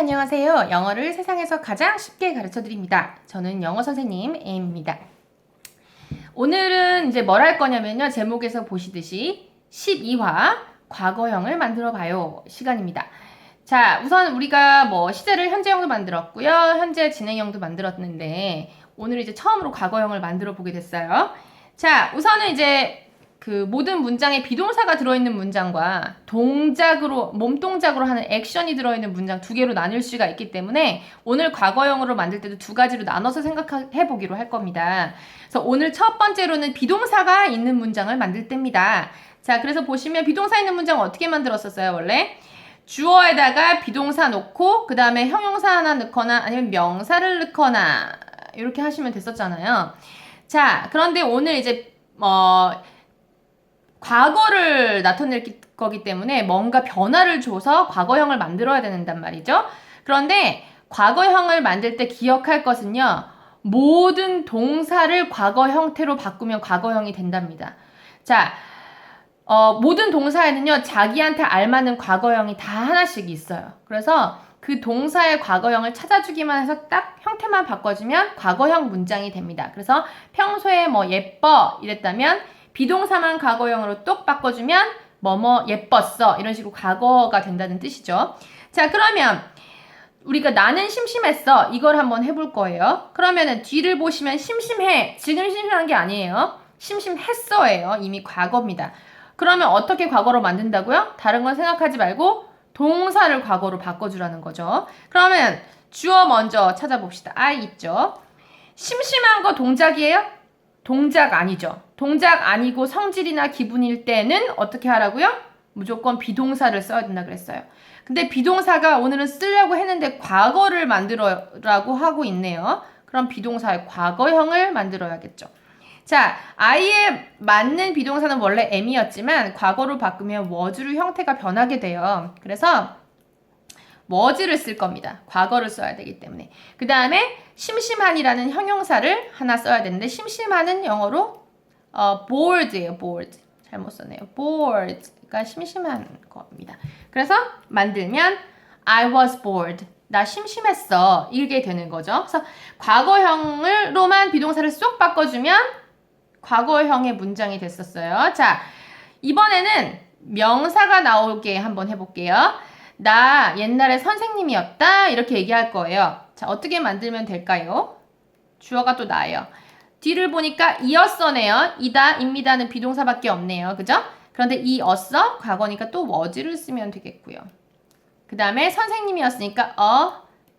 안녕하세요. 영어를 세상에서 가장 쉽게 가르쳐 드립니다. 저는 영어 선생님 A입니다. 오늘은 이제 뭘 할 거냐면요. 제목에서 보시듯이 12화 과거형을 만들어 봐요 시간입니다. 자, 우선 우리가 시제를 현재형도 만들었고요. 현재 진행형도 만들었는데 오늘 이제 처음으로 과거형을 만들어 보게 됐어요. 자, 우선은 이제 그 모든 문장에 비동사가 들어있는 문장과 동작으로, 몸동작으로 하는 액션이 들어있는 문장 두 개로 나눌 수가 있기 때문에 오늘 과거형으로 만들 때도 두 가지로 나눠서 생각해 보기로 할 겁니다. 그래서 오늘 첫 번째로는 비동사가 있는 문장을 만들 때입니다. 자, 그래서 보시면 비동사 있는 문장 어떻게 만들었었어요, 원래? 주어에다가 비동사 놓고 그 다음에 형용사 하나 넣거나 아니면 명사를 넣거나 이렇게 하시면 됐었잖아요. 자, 그런데 오늘 이제 과거를 나타낼 거기 때문에 뭔가 변화를 줘서 과거형을 만들어야 된단 말이죠. 그런데 과거형을 만들 때 기억할 것은요. 모든 동사를 과거 형태로 바꾸면 과거형이 된답니다. 자, 모든 동사에는요. 자기한테 알맞는 과거형이 다 하나씩 있어요. 그래서 그 동사의 과거형을 찾아주기만 해서 딱 형태만 바꿔주면 과거형 문장이 됩니다. 그래서 평소에 예뻐 이랬다면 비동사만 과거형으로 똑 바꿔주면 예뻤어 이런 식으로 과거가 된다는 뜻이죠. 자, 그러면 우리가 나는 심심했어 이걸 한번 해볼 거예요. 그러면은 뒤를 보시면 심심해 지금 심심한 게 아니에요. 심심했어예요. 이미 과거입니다. 그러면 어떻게 과거로 만든다고요? 다른 건 생각하지 말고 동사를 과거로 바꿔주라는 거죠. 그러면 주어 먼저 찾아봅시다. I 있죠. 심심한 거 동작이에요? 동작 아니죠. 동작 아니고 성질이나 기분일 때는 어떻게 하라고요? 무조건 비동사를 써야 된다 그랬어요. 근데 비동사가 오늘은 쓰려고 했는데 과거를 만들어라고 하고 있네요. 그럼 비동사의 과거형을 만들어야겠죠. 자, I에 맞는 비동사는 원래 am이었지만 과거로 바꾸면 was로 형태가 변하게 돼요. 그래서 was를 쓸 겁니다. 과거를 써야 되기 때문에. 그 다음에 심심한이라는 형용사를 하나 써야 되는데 심심한은 영어로 bored예요. bored. 잘못 썼네요. bored가 심심한 겁니다. 그래서 만들면 I was bored. 나 심심했어. 이게 되는 거죠. 그래서 과거형으로만 비동사를 쏙 바꿔주면 과거형의 문장이 됐었어요. 자, 이번에는 명사가 나오게 한번 해볼게요. 나 옛날에 선생님이었다 이렇게 얘기할 거예요. 자, 어떻게 만들면 될까요? 주어가 또 나예요. 뒤를 보니까 이었어네요. 이다, 입니다는 비동사밖에 없네요. 그죠? 그런데 이었어 과거니까 또 was를 쓰면 되겠고요. 그 다음에 선생님이었으니까 a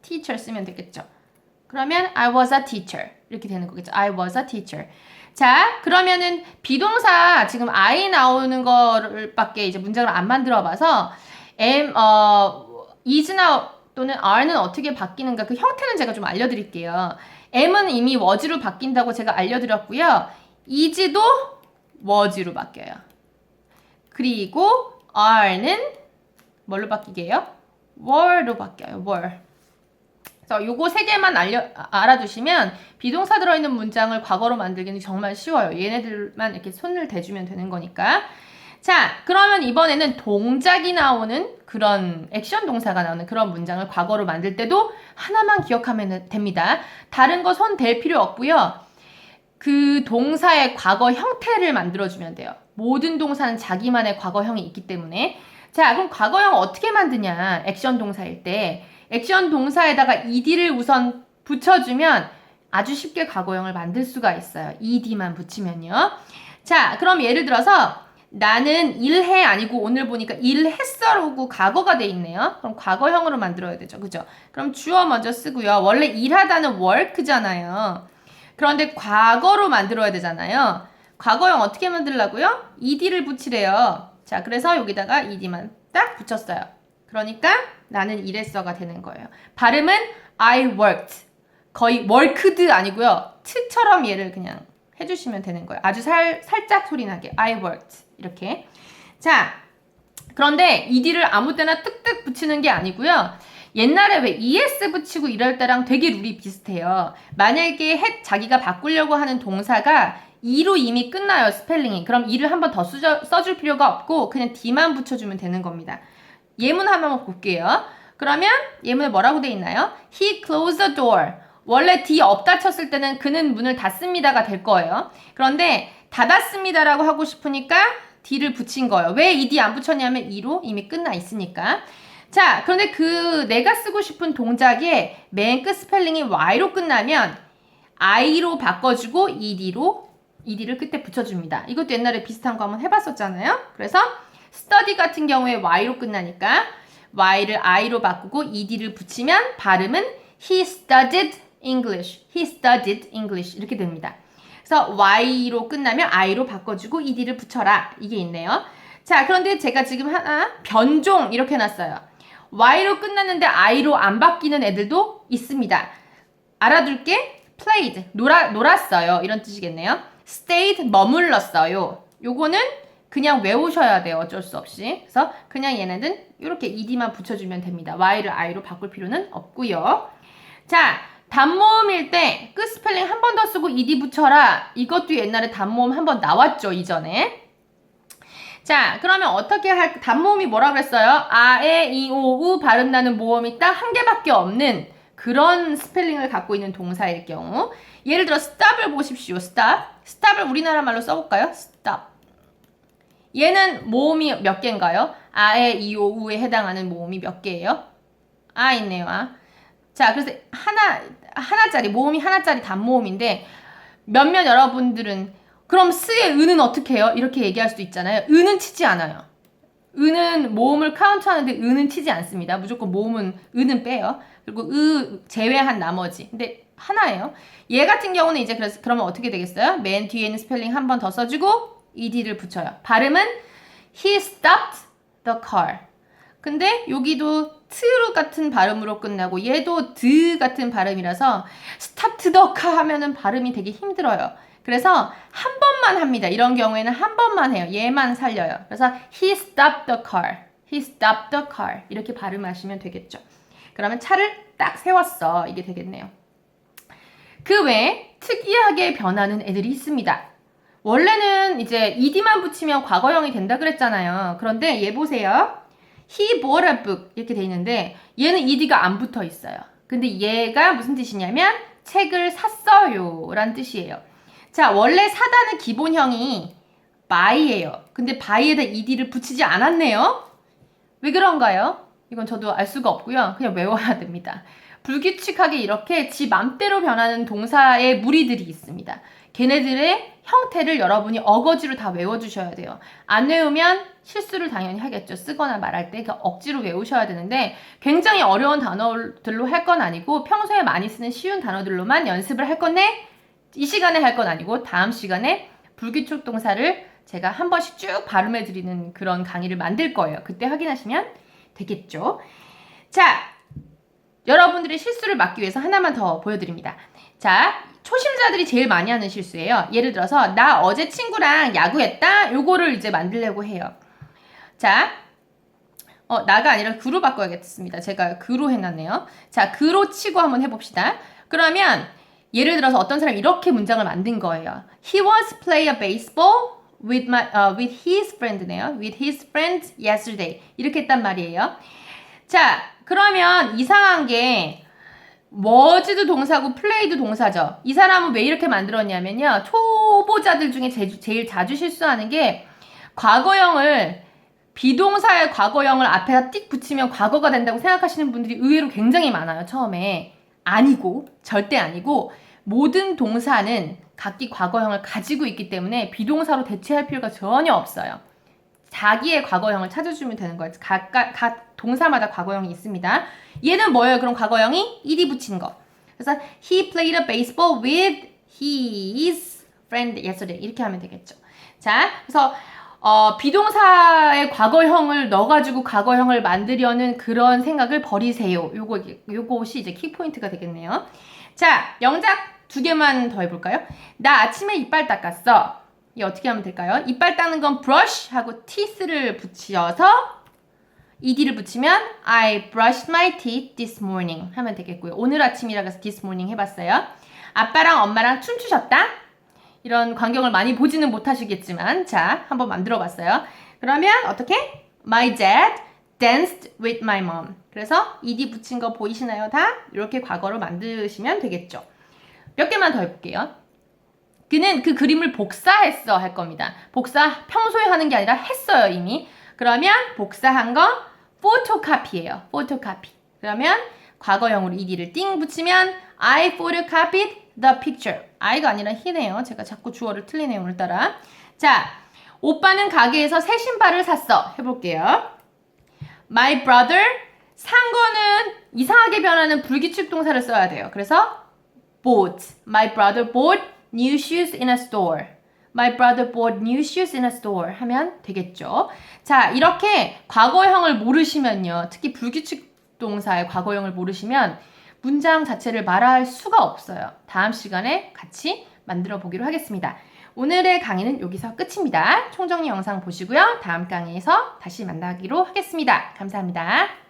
teacher 쓰면 되겠죠. 그러면 I was a teacher 이렇게 되는 거겠죠. I was a teacher. 자, 그러면은 비동사 지금 I 나오는 거를 밖에 이제 문장을 안 만들어 봐서 is나 또는 are는 어떻게 바뀌는가 그 형태는 제가 좀 알려드릴게요. am은 이미 was로 바뀐다고 제가 알려드렸고요. is도 was로 바뀌어요. 그리고 are는 뭘로 바뀌게요? were로 바뀌어요. were. 그래서 요거 세 개만 알아두시면 비동사 들어있는 문장을 과거로 만들기는 정말 쉬워요. 얘네들만 이렇게 손을 대주면 되는 거니까. 자, 그러면 이번에는 동작이 나오는 그런 액션 동사가 나오는 그런 문장을 과거로 만들 때도 하나만 기억하면 됩니다. 다른 거 손 댈 필요 없고요. 그 동사의 과거 형태를 만들어주면 돼요. 모든 동사는 자기만의 과거형이 있기 때문에. 자, 그럼 과거형 어떻게 만드냐? 액션 동사일 때. 액션 동사에다가 ed를 우선 붙여주면 아주 쉽게 과거형을 만들 수가 있어요. ed만 붙이면요. 자, 그럼 예를 들어서 나는 일해 아니고 오늘 보니까 일했어라고 과거가 돼 있네요. 그럼 과거형으로 만들어야 되죠. 그죠? 그럼 주어 먼저 쓰고요. 원래 일하다는 work잖아요. 그런데 과거로 만들어야 되잖아요. 과거형 어떻게 만들라고요? ed를 붙이래요. 자, 그래서 여기다가 ed만 딱 붙였어요. 그러니까 나는 일했어가 되는 거예요. 발음은 I worked. 거의 worked 아니고요. 트처럼 얘를 그냥 해주시면 되는 거예요. 아주 살짝 소리 나게 I worked 이렇게. 자, 그런데 ed를 아무 때나 뜩뜩 붙이는 게 아니고요. 옛날에 왜 es 붙이고 이럴 때랑 되게 룰이 비슷해요. 만약에 자기가 바꾸려고 하는 동사가 e로 이미 끝나요. 스펠링이. 그럼 e를 한 번 더 써줄 필요가 없고 그냥 d만 붙여주면 되는 겁니다. 예문 한번 볼게요. 그러면 예문에 뭐라고 돼 있나요? He closed the door. 원래 D 없다 쳤을 때는 그는 문을 닫습니다가 될 거예요. 그런데 닫았습니다라고 하고 싶으니까 D를 붙인 거예요. 왜 이 D 안 붙였냐면 E로 이미 끝나 있으니까. 자, 그런데 그 내가 쓰고 싶은 동작의 맨 끝 스펠링이 Y로 끝나면 I로 바꿔주고 ED를 끝에 붙여줍니다. 이것도 옛날에 비슷한 거 한번 해봤었잖아요. 그래서 study 같은 경우에 Y로 끝나니까 Y를 I로 바꾸고 ED를 붙이면 발음은 He studied English. He studied English. 이렇게 됩니다. 그래서 Y로 끝나면 I로 바꿔주고 ED를 붙여라. 이게 있네요. 자, 그런데 제가 지금 하나 변종 이렇게 해놨어요. Y로 끝났는데 I로 안 바뀌는 애들도 있습니다. 알아둘게. played. 놀았어요. 이런 뜻이겠네요. stayed. 머물렀어요. 요거는 그냥 외우셔야 돼요. 어쩔 수 없이. 그래서 그냥 얘네는 이렇게 ed만 붙여주면 됩니다. Y를 I로 바꿀 필요는 없고요. 자, 단모음일 때 끝 스펠링 한 번 더 쓰고 ed 붙여라. 이것도 옛날에 단모음 한 번 나왔죠. 이전에. 자, 그러면 어떻게 단모음이 뭐라 그랬어요? 아, 에, 이, 오, 우 발음 나는 모음이 딱 한 개밖에 없는 그런 스펠링을 갖고 있는 동사일 경우. 예를 들어 stop을 보십시오. stop을 우리나라 말로 써볼까요? stop. 얘는 모음이 몇 개인가요? 아, 에, 이, 오, 우에 해당하는 모음이 몇 개예요? 아, 있네요. 아. 자, 그래서 하나짜리, 모음이 하나짜리 단모음인데 몇몇 여러분들은 그럼 스의 은은 어떻게 해요? 이렇게 얘기할 수도 있잖아요. 은은 치지 않아요. 은은 모음을 카운트하는데 은은 치지 않습니다. 무조건 은은 빼요. 그리고 제외한 나머지. 근데 하나예요. 얘 같은 경우는 이제 그러면 어떻게 되겠어요? 맨 뒤에 있는 스펠링 한 번 더 써주고 ed를 붙여요. 발음은 he stopped the car. 근데 여기도 트루 같은 발음으로 끝나고 얘도 드 같은 발음이라서 stopped the car 하면은 발음이 되게 힘들어요. 그래서 한 번만 합니다. 이런 경우에는 한 번만 해요. 얘만 살려요. 그래서 he stopped the car. He stopped the car. 이렇게 발음하시면 되겠죠. 그러면 차를 딱 세웠어. 이게 되겠네요. 그 외에 특이하게 변하는 애들이 있습니다. 원래는 이제 ed만 붙이면 과거형이 된다 그랬잖아요. 그런데 얘 보세요. He bought a book 이렇게 돼 있는데 얘는 ed가 안 붙어 있어요. 근데 얘가 무슨 뜻이냐면 책을 샀어요 라는 뜻이에요. 자, 원래 사다는 기본형이 buy예요. 근데 buy에다 ed를 붙이지 않았네요. 왜 그런가요? 이건 저도 알 수가 없고요. 그냥 외워야 됩니다. 불규칙하게 이렇게 지 맘대로 변하는 동사의 무리들이 있습니다. 걔네들의 형태를 여러분이 어거지로 다 외워주셔야 돼요. 안 외우면 실수를 당연히 하겠죠. 쓰거나 말할 때 억지로 외우셔야 되는데 굉장히 어려운 단어들로 할 건 아니고 평소에 많이 쓰는 쉬운 단어들로만 연습을 할 건데 이 시간에 할 건 아니고 다음 시간에 불규칙 동사를 제가 한 번씩 쭉 발음해 드리는 그런 강의를 만들 거예요. 그때 확인하시면 되겠죠. 자, 여러분들의 실수를 막기 위해서 하나만 더 보여드립니다. 자, 초심자들이 제일 많이 하는 실수예요. 예를 들어서 나 어제 친구랑 야구했다. 요거를 이제 만들려고 해요. 자, 나가 아니라 그로 바꿔야겠습니다. 제가 그로 해놨네요. 자, 그로 치고 한번 해봅시다. 그러면 예를 들어서 어떤 사람이 이렇게 문장을 만든 거예요. He was play a baseball with his friend네요. With his friend yesterday. 이렇게 했단 말이에요. 자, 그러면 이상한 게 was도 동사고 play도 동사죠. 이 사람은 왜 이렇게 만들었냐면요. 초보자들 중에 제일 자주 실수하는 게 과거형을 비동사의 과거형을 앞에다 띡 붙이면 과거가 된다고 생각하시는 분들이 의외로 굉장히 많아요. 처음에. 아니고 절대 아니고 모든 동사는 각기 과거형을 가지고 있기 때문에 비동사로 대체할 필요가 전혀 없어요. 자기의 과거형을 찾아주면 되는 거예요. 각 동사마다 과거형이 있습니다. 얘는 뭐예요? 그럼 과거형이 ed 붙인 거. 그래서 he played a baseball with his friend yesterday. 이렇게 하면 되겠죠. 자, 그래서 비동사의 과거형을 넣어가지고 과거형을 만들려는 그런 생각을 버리세요. 요것이 이제 키포인트가 되겠네요. 자, 영작 2개만 더 해볼까요? 나 아침에 이빨 닦았어. 이 어떻게 하면 될까요? 이빨 닦는 건 brush 하고 teeth를 붙여서 ed를 붙이면 I brushed my teeth this morning 하면 되겠고요. 오늘 아침이라고 해서 this morning 해봤어요. 아빠랑 엄마랑 춤추셨다? 이런 광경을 많이 보지는 못하시겠지만 자, 한번 만들어 봤어요. 그러면 어떻게? My dad danced with my mom. 그래서 ed 붙인 거 보이시나요? 다 이렇게 과거로 만드시면 되겠죠. 몇 개만 더 해볼게요. 그는 그 그림을 복사했어 할 겁니다. 복사 평소에 하는 게 아니라 했어요 이미. 그러면 복사한 거 photocopy예요. photocopy. 그러면 과거형으로 ed를 띵 붙이면 I photocopied the picture. I가 아니라 he네요. 제가 자꾸 주어를 틀리네요 오늘따라. 자, 오빠는 가게에서 새 신발을 샀어. 해볼게요. My brother 산 거는 이상하게 변하는 불규칙 동사를 써야 돼요. 그래서 bought. My brother bought new shoes in a store. My brother bought new shoes in a store 하면 되겠죠. 자, 이렇게 과거형을 모르시면요. 특히 불규칙 동사의 과거형을 모르시면 문장 자체를 말할 수가 없어요. 다음 시간에 같이 만들어 보기로 하겠습니다. 오늘의 강의는 여기서 끝입니다. 총정리 영상 보시고요. 다음 강의에서 다시 만나기로 하겠습니다. 감사합니다.